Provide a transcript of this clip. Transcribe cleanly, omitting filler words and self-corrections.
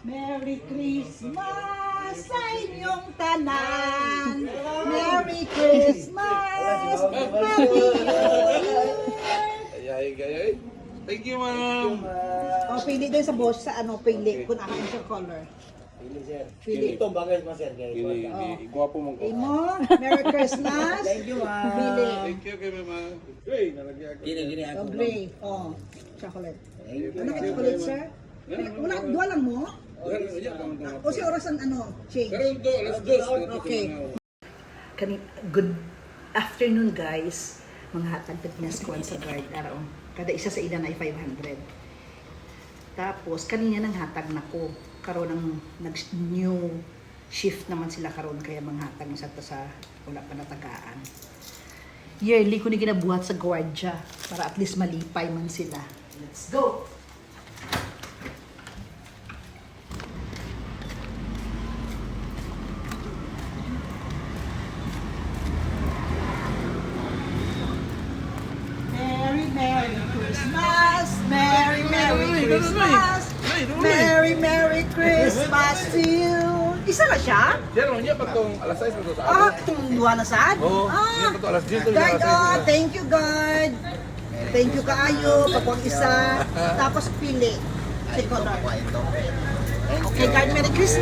Merry Christmas sa inyong tanan. Merry Christmas. Happy New Year. Ay. Thank you, ma'am. O, pili din sa boss sa ano, pili. Kung nakain siya color. Pili, sir. Pili. Itong bagay pa, sir. Gwapo mong ko. Imo, Merry Christmas. Thank you, ma'am. Pili. Thank you kay mama. Hey, nalagyan ko. Gini O, ako. gray. O, chocolate. Thank you. Ano ka chocolate, sir? Wala, duwa lang mo? O si oras ang ano, change. Pero ito, alas 2. Okay. Good afternoon, guys. Mga hatag na pinaskuhan sa guard araw. Kada isa sa ilan ay 500. Tapos, kanina nang hatag na ko. Karoon ng new shift naman sila karoon. Kaya mga hatag na sa wala pa natagaan. Yearly ko na ginabuhat sa guardia para at least malipay man sila. Let's go! Merry Christmas! Merry Christmas! Merry Christmas to you! Isa na siya? Diyan, niya pa itong alas 6 na ito sa Ah, tumuha na saan? niya pa ito alas 10. Guard, thank you, guard. Thank you kaayo, pagwang isa. Tapos pili. Si color. Okay, guard, Merry Christmas.